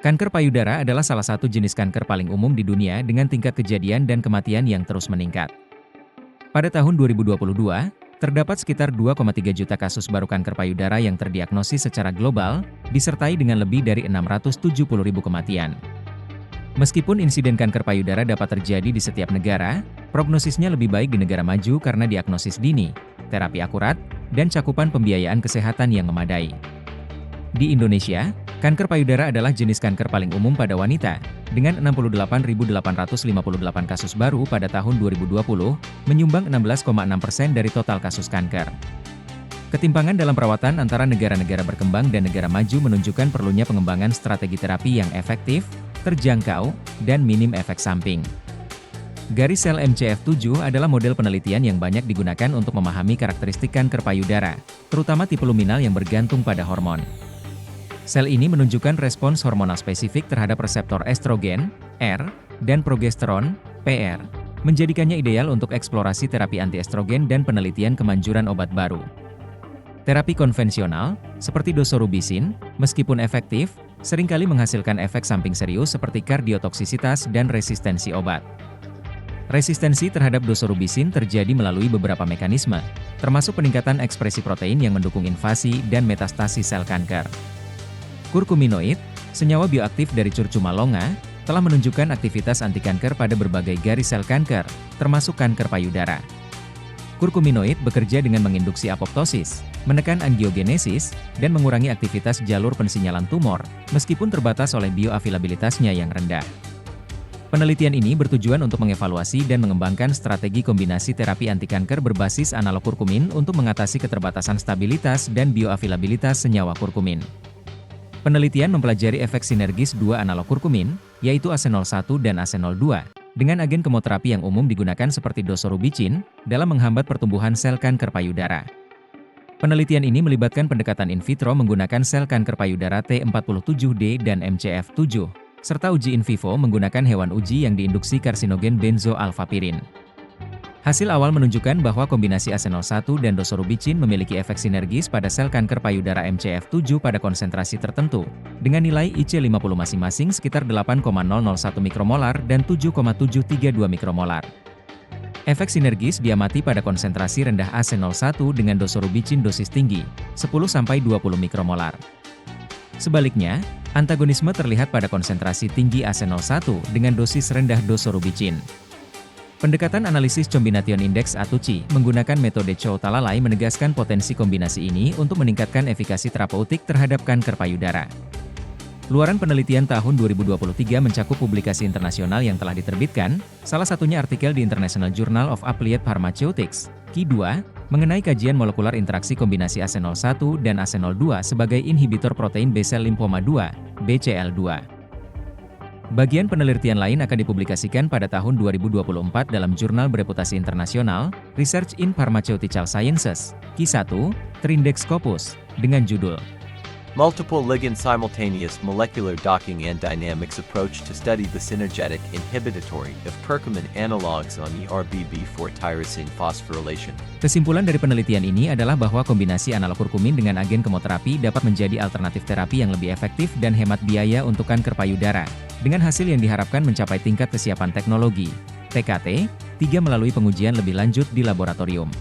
Kanker payudara adalah salah satu jenis kanker paling umum di dunia dengan tingkat kejadian dan kematian yang terus meningkat. Pada tahun 2022, terdapat sekitar 2,3 juta kasus baru kanker payudara yang terdiagnosis secara global, disertai dengan lebih dari 670.000 kematian. Meskipun insiden kanker payudara dapat terjadi di setiap negara, prognosisnya lebih baik di negara maju karena diagnosis dini, terapi akurat, dan cakupan pembiayaan kesehatan yang memadai. Di Indonesia, kanker payudara adalah jenis kanker paling umum pada wanita, dengan 68.858 kasus baru pada tahun 2020, menyumbang 16,6% dari total kasus kanker. Ketimpangan dalam perawatan antara negara-negara berkembang dan negara maju menunjukkan perlunya pengembangan strategi terapi yang efektif, terjangkau, dan minim efek samping. Garis sel MCF7 adalah model penelitian yang banyak digunakan untuk memahami karakteristik kanker payudara, terutama tipe luminal yang bergantung pada hormon. Sel ini menunjukkan respons hormonal spesifik terhadap reseptor estrogen, R, dan progesteron, PR, menjadikannya ideal untuk eksplorasi terapi antiestrogen dan penelitian kemanjuran obat baru. Terapi konvensional, seperti doxorubicin, meskipun efektif, seringkali menghasilkan efek samping serius seperti kardiotoksisitas dan resistensi obat. Resistensi terhadap doxorubicin terjadi melalui beberapa mekanisme, termasuk peningkatan ekspresi protein yang mendukung invasi dan metastasis sel kanker. Kurkuminoid, senyawa bioaktif dari curcuma longa, telah menunjukkan aktivitas antikanker pada berbagai garis sel kanker, termasuk kanker payudara. Kurkuminoid bekerja dengan menginduksi apoptosis, menekan angiogenesis, dan mengurangi aktivitas jalur pensinyalan tumor, meskipun terbatas oleh bioavailabilitasnya yang rendah. Penelitian ini bertujuan untuk mengevaluasi dan mengembangkan strategi kombinasi terapi antikanker berbasis analog kurkumin untuk mengatasi keterbatasan stabilitas dan bioavailabilitas senyawa kurkumin. Penelitian mempelajari efek sinergis dua analog kurkumin, yaitu AC01 dan AC02, dengan agen kemoterapi yang umum digunakan seperti doxorubicin, dalam menghambat pertumbuhan sel kanker payudara. Penelitian ini melibatkan pendekatan in vitro menggunakan sel kanker payudara T47D dan MCF7, serta uji in vivo menggunakan hewan uji yang diinduksi karsinogen benzoalfapirin. Hasil awal menunjukkan bahwa kombinasi AC01 dan doxorubicin memiliki efek sinergis pada sel kanker payudara MCF7 pada konsentrasi tertentu, dengan nilai IC50 masing-masing sekitar 8,001 mikromolar dan 7,732 mikromolar. Efek sinergis diamati pada konsentrasi rendah AC01 dengan doxorubicin dosis tinggi, 10-20 mikromolar. Sebaliknya, antagonisme terlihat pada konsentrasi tinggi AC01 dengan dosis rendah doxorubicin. Pendekatan analisis combination index (ATUCI) menggunakan metode Chow-Talalay menegaskan potensi kombinasi ini untuk meningkatkan efikasi terapeutik terhadap kanker payudara. Luaran penelitian tahun 2023 mencakup publikasi internasional yang telah diterbitkan, salah satunya artikel di International Journal of Applied Pharmaceutics, Q2, mengenai kajian molekular interaksi kombinasi AC01 dan AC02 sebagai inhibitor protein B-sel lymphoma 2, BCL2. Bagian penelitian lain akan dipublikasikan pada tahun 2024 dalam jurnal bereputasi internasional, Research in Pharmaceutical Sciences, Q1, Trindex Scopus, dengan judul Multiple Ligand Simultaneous Molecular Docking and Dynamics Approach to Study the Synergetic Inhibitory of Curcumin Analogs on ERBB4 Tyrosine Phosphorylation. Kesimpulan dari penelitian ini adalah bahwa kombinasi analog kurkumin dengan agen kemoterapi dapat menjadi alternatif terapi yang lebih efektif dan hemat biaya untuk kanker payudara, dengan hasil yang diharapkan mencapai tingkat kesiapan teknologi, TKT, 3 melalui pengujian lebih lanjut di laboratorium.